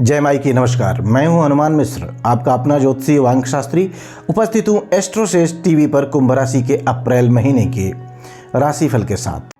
जय माई की नमस्कार। मैं हूं हनुमान मिश्र, आपका अपना ज्योतिषी वांग शास्त्री। उपस्थित हूं एस्ट्रोश्रेष्ठ टीवी पर कुंभ राशि के अप्रैल महीने के राशिफल के साथ।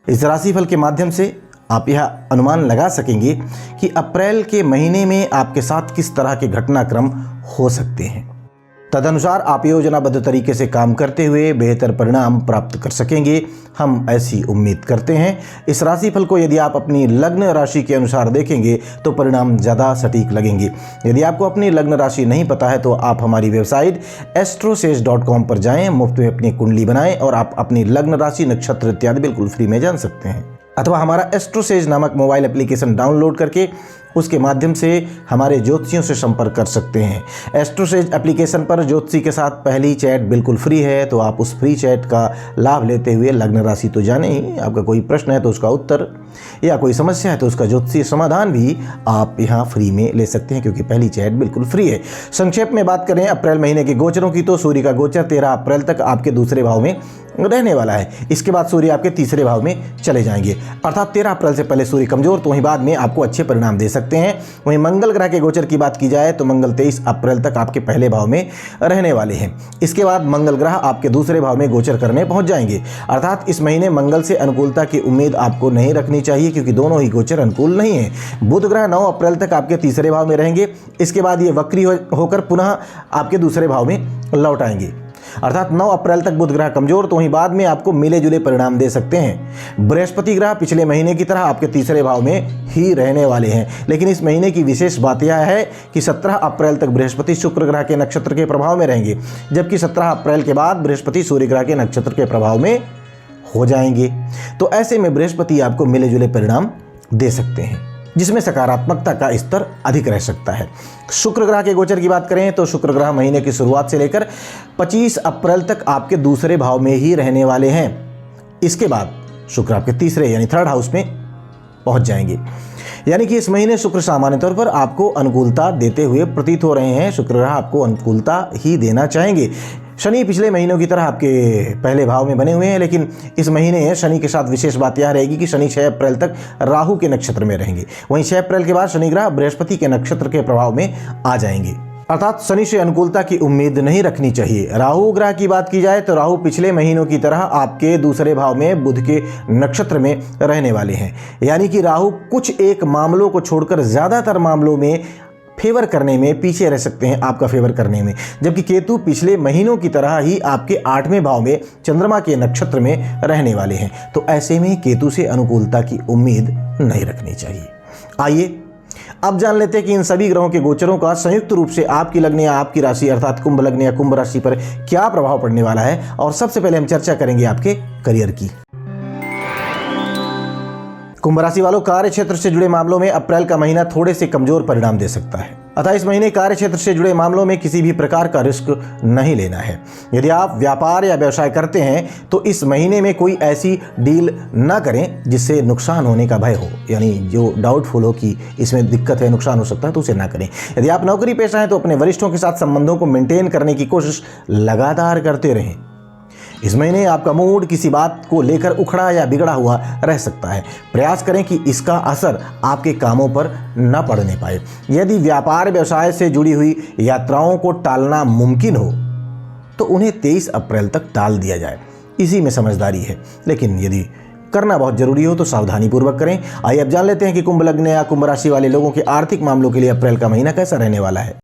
इस राशिफल के माध्यम से आप यह अनुमान लगा सकेंगे कि अप्रैल के महीने में आपके साथ किस तरह के घटनाक्रम हो सकते हैं। तदनुसार आप योजनाबद्ध तरीके से काम करते हुए बेहतर परिणाम प्राप्त कर सकेंगे, हम ऐसी उम्मीद करते हैं। इस राशिफल को यदि आप अपनी लग्न राशि के अनुसार देखेंगे तो परिणाम ज़्यादा सटीक लगेंगे। यदि आपको अपनी लग्न राशि नहीं पता है तो आप हमारी वेबसाइट astrosage.com पर जाएं, मुफ्त में अपनी कुंडली बनाएं और आप अपनी लग्न राशि, नक्षत्र इत्यादि बिल्कुल फ्री में जान सकते हैं। अथवा हमारा एस्ट्रोसेज नामक मोबाइल एप्लीकेशन डाउनलोड करके उसके माध्यम से हमारे ज्योतिषियों से संपर्क कर सकते हैं। एस्ट्रोसेज एप्लीकेशन पर ज्योतिषी के साथ पहली चैट बिल्कुल फ्री है, तो आप उस फ्री चैट का लाभ लेते हुए लग्न राशि तो जाने ही, आपका कोई प्रश्न है तो उसका उत्तर या कोई समस्या है तो उसका ज्योतिषीय समाधान भी आप यहाँ फ्री में ले सकते हैं, क्योंकि पहली चैट बिल्कुल फ्री है। संक्षेप में बात करें अप्रैल महीने के गोचरों की, तो सूर्य का गोचर 13 अप्रैल तक आपके दूसरे भाव में रहने वाला है। इसके बाद सूर्य आपके तीसरे भाव में चले जाएंगे, अर्थात 13 अप्रैल से पहले सूर्य कमजोर, तो वहीं बाद में आपको अच्छे परिणाम दे सकते हैं। वहीं मंगल ग्रह के गोचर की बात की जाए तो मंगल 23 अप्रैल तक आपके पहले भाव में रहने वाले हैं। इसके बाद मंगल ग्रह आपके दूसरे भाव में गोचर करने पहुंच जाएंगे, अर्थात इस महीने मंगल से अनुकूलता की उम्मीद आपको नहीं रखनी चाहिए, क्योंकि दोनों ही गोचर अनुकूल नहीं है। बुध ग्रह 9 अप्रैल तक आपके तीसरे भाव में रहेंगे। इसके बाद ये वक्री होकर पुनः आपके दूसरे भाव में लौट आएंगे, अर्थात 9 अप्रैल तक बुध ग्रह कमजोर, तो वहीं बाद में आपको मिले जुले परिणाम दे सकते हैं। बृहस्पति ग्रह पिछले महीने की तरह आपके तीसरे भाव में ही रहने वाले हैं, लेकिन इस महीने की विशेष बात यह है कि 17 अप्रैल तक बृहस्पति शुक्र ग्रह के नक्षत्र के प्रभाव में रहेंगे, जबकि 17 अप्रैल के बाद बृहस्पति सूर्य ग्रह के नक्षत्र के प्रभाव में हो जाएंगे। तो ऐसे में बृहस्पति आपको मिले जुले परिणाम दे सकते हैं, जिसमें सकारात्मकता का स्तर अधिक रह सकता है। शुक्र ग्रह के गोचर की बात करें तो शुक्र ग्रह महीने की शुरुआत से लेकर 25 अप्रैल तक आपके दूसरे भाव में ही रहने वाले हैं। इसके बाद शुक्र आपके तीसरे यानी थर्ड हाउस में पहुंच जाएंगे, यानी कि इस महीने शुक्र सामान्य तौर पर आपको अनुकूलता देते हुए प्रतीत हो रहे हैं। शुक्र ग्रह आपको अनुकूलता ही देना चाहेंगे। शनि पिछले महीनों की तरह आपके पहले भाव में बने हुए हैं, लेकिन इस महीने शनि के साथ विशेष बात यह रहेगी कि शनि 6 अप्रैल तक राहु के नक्षत्र में रहेंगे। वहीं 6 अप्रैल के बाद शनि ग्रह बृहस्पति के नक्षत्र के प्रभाव में आ जाएंगे, अर्थात शनि से अनुकूलता की उम्मीद नहीं रखनी चाहिए। राहु ग्रह की बात की जाए तो राहु पिछले महीनों की तरह आपके दूसरे भाव में बुध के नक्षत्र में रहने वाले हैं, यानी कि राहु कुछ एक मामलों को छोड़कर ज्यादातर मामलों में फेवर करने में पीछे रह सकते हैं, आपका फेवर करने में। जबकि केतु पिछले महीनों की तरह ही आपके 8वें भाव में चंद्रमा के नक्षत्र में रहने वाले हैं, तो ऐसे में केतु से अनुकूलता की उम्मीद नहीं रखनी चाहिए। आइए अब जान लेते हैं कि इन सभी ग्रहों के गोचरों का संयुक्त रूप से आपकी लग्न या आपकी राशि अर्थात कुंभ लग्न या कुंभ राशि पर क्या प्रभाव पड़ने वाला है। और सबसे पहले हम चर्चा करेंगे आपके करियर की। कुंभ राशि वालों, कार्य क्षेत्र से जुड़े मामलों में अप्रैल का महीना थोड़े से कमजोर परिणाम दे सकता है, अतः इस महीने कार्य क्षेत्र से जुड़े मामलों में किसी भी प्रकार का रिस्क नहीं लेना है। यदि आप व्यापार या व्यवसाय करते हैं तो इस महीने में कोई ऐसी डील ना करें जिससे नुकसान होने का भय हो, यानी जो डाउटफुल हो कि इसमें दिक्कत है, नुकसान हो सकता है, तो उसे ना करें। यदि आप नौकरी पेशा हैं तो अपने वरिष्ठों के साथ संबंधों को मेंटेन करने की कोशिश लगातार करते रहें। इस महीने आपका मूड किसी बात को लेकर उखड़ा या बिगड़ा हुआ रह सकता है। प्रयास करें कि इसका असर आपके कामों पर न पड़ने पाए। यदि व्यापार व्यवसाय से जुड़ी हुई यात्राओं को टालना मुमकिन हो तो उन्हें 23 अप्रैल तक टाल दिया जाए, इसी में समझदारी है। लेकिन यदि करना बहुत जरूरी हो तो सावधानी पूर्वक करें। आइए अब जान लेते हैं कि कुंभ लग्न या कुंभ राशि वाले लोगों के आर्थिक मामलों के लिए अप्रैल का महीना कैसा रहने वाला है।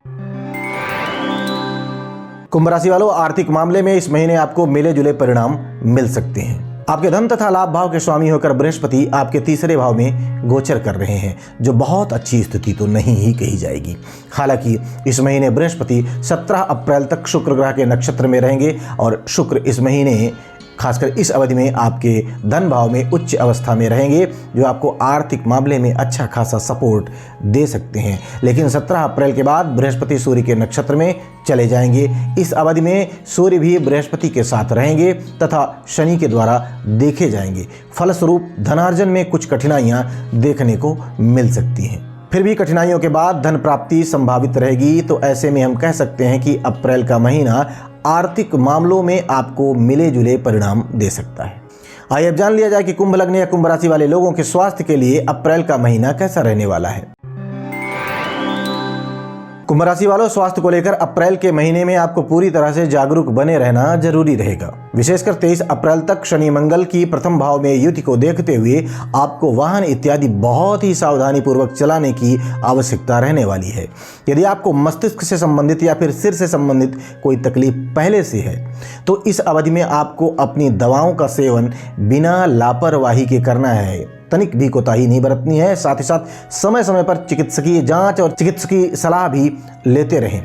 कुंभ राशि वालों, आर्थिक मामले में इस महीने आपको मिले जुले परिणाम मिल सकते हैं। आपके धन तथा लाभ भाव के स्वामी होकर बृहस्पति आपके तीसरे भाव में गोचर कर रहे हैं, जो बहुत अच्छी स्थिति तो नहीं ही कही जाएगी। हालांकि इस महीने बृहस्पति 17 अप्रैल तक शुक्र ग्रह के नक्षत्र में रहेंगे और शुक्र इस महीने खासकर इस अवधि में आपके धन भाव में उच्च अवस्था में रहेंगे, जो आपको आर्थिक मामले में अच्छा खासा सपोर्ट दे सकते हैं। लेकिन 17 अप्रैल के बाद बृहस्पति सूर्य के नक्षत्र में चले जाएंगे। इस अवधि में सूर्य भी बृहस्पति के साथ रहेंगे तथा शनि के द्वारा देखे जाएंगे। फलस्वरूप धनार्जन में कुछ कठिनाइयां देखने को मिल सकती हैं। फिर भी कठिनाइयों के बाद धन प्राप्ति संभावित रहेगी, तो ऐसे में हम कह सकते हैं कि अप्रैल का महीना आर्थिक मामलों में आपको मिले जुले परिणाम दे सकता है। आइए अब जान लिया जाए कि कुंभ लग्न या कुंभ राशि वाले लोगों के स्वास्थ्य के लिए अप्रैल का महीना कैसा रहने वाला है। कुंभ राशि वालों, स्वास्थ्य को लेकर अप्रैल के महीने में आपको पूरी तरह से जागरूक बने रहना जरूरी रहेगा। विशेषकर 23 अप्रैल तक शनि मंगल की प्रथम भाव में युति को देखते हुए आपको वाहन इत्यादि बहुत ही सावधानी पूर्वक चलाने की आवश्यकता रहने वाली है। यदि आपको मस्तिष्क से संबंधित या फिर सिर से संबंधित कोई तकलीफ पहले से है तो इस अवधि में आपको अपनी दवाओं का सेवन बिना लापरवाही के करना है। तनिक भी कोताही नहीं बरतनी है। साथ ही साथ समय समय पर चिकित्सकीय जांच और चिकित्सकीय सलाह भी लेते रहें।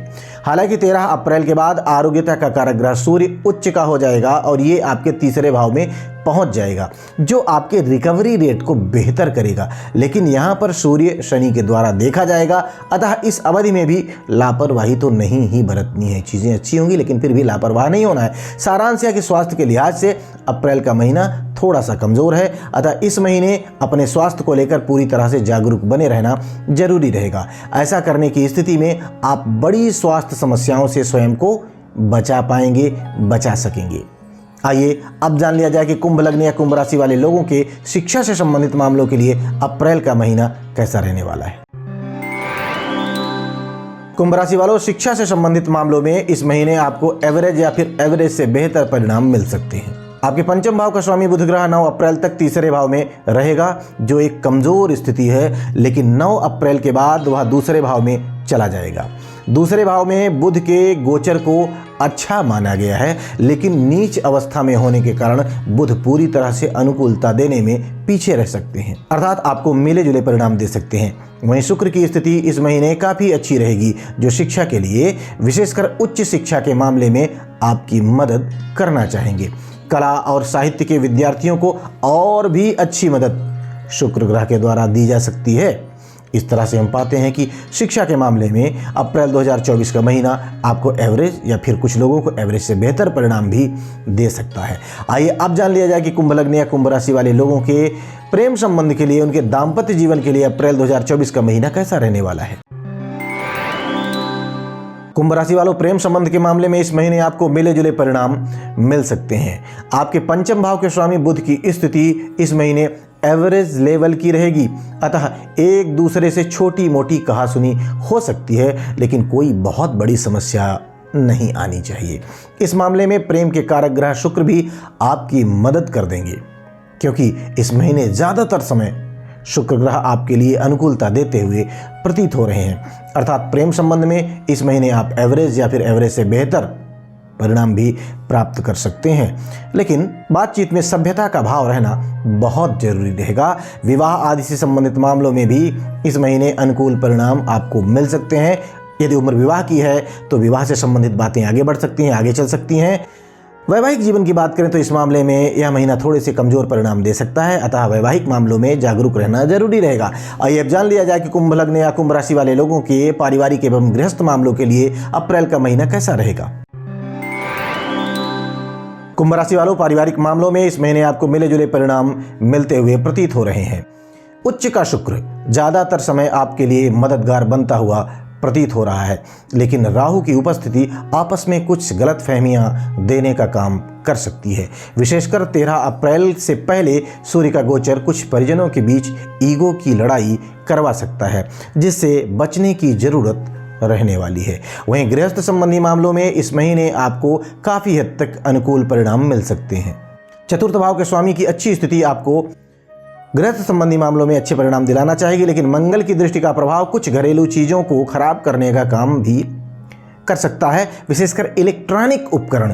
हालांकि 13 अप्रैल के बाद आरोग्यता का कारक ग्रह सूर्य उच्च का हो जाएगा और ये आपके तीसरे भाव में पहुंच जाएगा, जो आपके रिकवरी रेट को बेहतर करेगा। लेकिन यहाँ पर सूर्य शनि के द्वारा देखा जाएगा, अतः इस अवधि में भी लापरवाही तो नहीं ही बरतनी है। चीज़ें अच्छी होंगी लेकिन फिर भी लापरवाह नहीं होना है। सारांश है कि स्वास्थ्य के लिहाज से अप्रैल का महीना थोड़ा सा कमज़ोर है, अतः इस महीने अपने स्वास्थ्य को लेकर पूरी तरह से जागरूक बने रहना जरूरी रहेगा। ऐसा करने की स्थिति में आप बड़ी स्वास्थ्य समस्याओं से स्वयं को बचा पाएंगे, बचा सकेंगे। आइए अब जान लिया जाए कि कुंभ लग्न या कुंभ राशि वाले लोगों के शिक्षा से संबंधित मामलों के लिए अप्रैल का महीना कैसा रहने वाला है। कुंभ राशि वालों, शिक्षा से संबंधित मामलों में इस महीने आपको एवरेज या फिर एवरेज से बेहतर परिणाम मिल सकते हैं। आपके पंचम भाव का स्वामी बुध ग्रह 9 अप्रैल तक तीसरे भाव में रहेगा, जो एक कमजोर स्थिति है, लेकिन 9 अप्रैल के बाद वह दूसरे भाव में चला जाएगा। दूसरे भाव में बुध के गोचर को अच्छा माना गया है, लेकिन नीच अवस्था में होने के कारण बुध पूरी तरह से अनुकूलता देने में पीछे रह सकते हैं, अर्थात आपको मिले जुले परिणाम दे सकते हैं। वहीं शुक्र की स्थिति इस महीने काफ़ी अच्छी रहेगी, जो शिक्षा के लिए विशेषकर उच्च शिक्षा के मामले में आपकी मदद करना चाहेंगे। कला और साहित्य के विद्यार्थियों को और भी अच्छी मदद शुक्र ग्रह के द्वारा दी जा सकती है। इस तरह से हम पाते हैं कि शिक्षा के मामले में अप्रैल 2024 का महीना आपको एवरेज या फिर कुछ लोगों को एवरेज से बेहतर परिणाम भी दे सकता है। आइए अब जान लिया जाए कि कुंभ लग्न या कुंभ राशि वाले लोगों के प्रेम संबंध के लिए, उनके दाम्पत्य जीवन के लिए अप्रैल 2024 का महीना कैसा रहने वाला है। कुंभ राशि वालों, प्रेम संबंध के मामले में इस महीने आपको मिले जुले परिणाम मिल सकते हैं। आपके पंचम भाव के स्वामी बुध की स्थिति इस महीने एवरेज लेवल की रहेगी, अतः एक दूसरे से छोटी मोटी कहासुनी हो सकती है, लेकिन कोई बहुत बड़ी समस्या नहीं आनी चाहिए। इस मामले में प्रेम के कारक ग्रह शुक्र भी आपकी मदद कर देंगे, क्योंकि इस महीने ज़्यादातर समय शुक्र ग्रह आपके लिए अनुकूलता देते हुए प्रतीत हो रहे हैं। अर्थात प्रेम संबंध में इस महीने आप एवरेज या फिर एवरेज से बेहतर परिणाम भी प्राप्त कर सकते हैं, लेकिन बातचीत में सभ्यता का भाव रहना बहुत जरूरी रहेगा। विवाह आदि से संबंधित मामलों में भी इस महीने अनुकूल परिणाम आपको मिल सकते हैं। यदि उम्र विवाह की है तो विवाह से संबंधित बातें आगे बढ़ सकती हैं, आगे चल सकती हैं। वैवाहिक जीवन की बात करें तो इस मामले में यह महीना थोड़े से कमजोर परिणाम दे सकता है, अतः वैवाहिक मामलों में जागरूक रहना जरूरी रहेगा। आइए अब जान लिया जाए कि कुंभ लग्न या कुंभ राशि वाले लोगों के पारिवारिक एवं गृहस्थ मामलों के लिए अप्रैल का महीना कैसा रहेगा। कुंभ राशि वालों, पारिवारिक मामलों में इस महीने आपको मिले जुले परिणाम मिलते हुए प्रतीत हो रहे हैं। उच्च का शुक्र ज्यादातर समय आपके लिए मददगार बनता हुआ प्रतीत हो रहा है, लेकिन राहु की उपस्थिति आपस में कुछ गलतफहमियां देने का काम कर सकती है। विशेषकर 13 अप्रैल से पहले सूर्य का गोचर कुछ परिजनों के बीच ईगो की लड़ाई करवा सकता है, जिससे बचने की जरूरत रहने वाली है। वहीं गृहस्थ संबंधी मामलों में इस महीने आपको काफ़ी हद तक अनुकूल परिणाम मिल सकते हैं। चतुर्थ भाव के स्वामी की अच्छी स्थिति आपको गृहस्थ संबंधी मामलों में अच्छे परिणाम दिलाना चाहेगी, लेकिन मंगल की दृष्टि का प्रभाव कुछ घरेलू चीज़ों को खराब करने का काम भी कर सकता है। विशेषकर इलेक्ट्रॉनिक उपकरण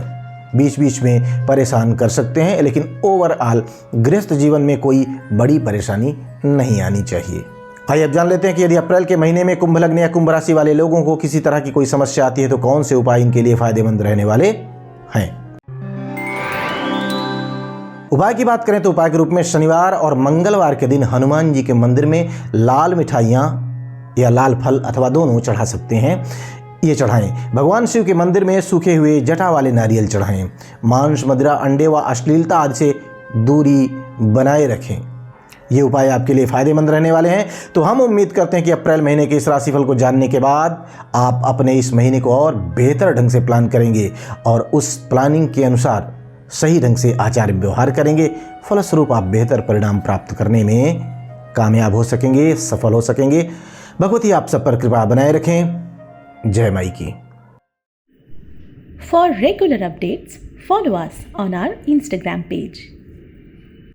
बीच बीच में परेशान कर सकते हैं, लेकिन ओवरऑल गृहस्थ जीवन में कोई बड़ी परेशानी नहीं आनी चाहिए। आइए अब जान लेते हैं कि यदि अप्रैल के महीने में कुंभ लग्न या कुंभ राशि वाले लोगों को किसी तरह की कोई समस्या आती है तो कौन से उपाय इनके लिए फायदेमंद रहने वाले हैं। उपाय की बात करें तो उपाय के रूप में शनिवार और मंगलवार के दिन हनुमान जी के मंदिर में लाल मिठाइयाँ या लाल फल अथवा दोनों चढ़ा सकते हैं। ये चढ़ाएं। भगवान शिव के मंदिर में सूखे हुए जटा वाले नारियल चढ़ाएं। मांस, मदिरा, अंडे व अश्लीलता आदि से दूरी बनाए रखें। ये उपाय आपके लिए फायदेमंद रहने वाले हैं। तो हम उम्मीद करते हैं कि अप्रैल महीने के इस राशिफल को जानने के बाद आप अपने इस महीने को और बेहतर ढंग से प्लान करेंगे और उस प्लानिंग के अनुसार सही ढंग से आचार व्यवहार करेंगे, फलस्वरूप आप बेहतर परिणाम प्राप्त करने में कामयाब हो सकेंगे, सफल हो सकेंगे। भगवती आप सब पर कृपा बनाए रखें। जय माई की। For regular updates, follow us on our Instagram page.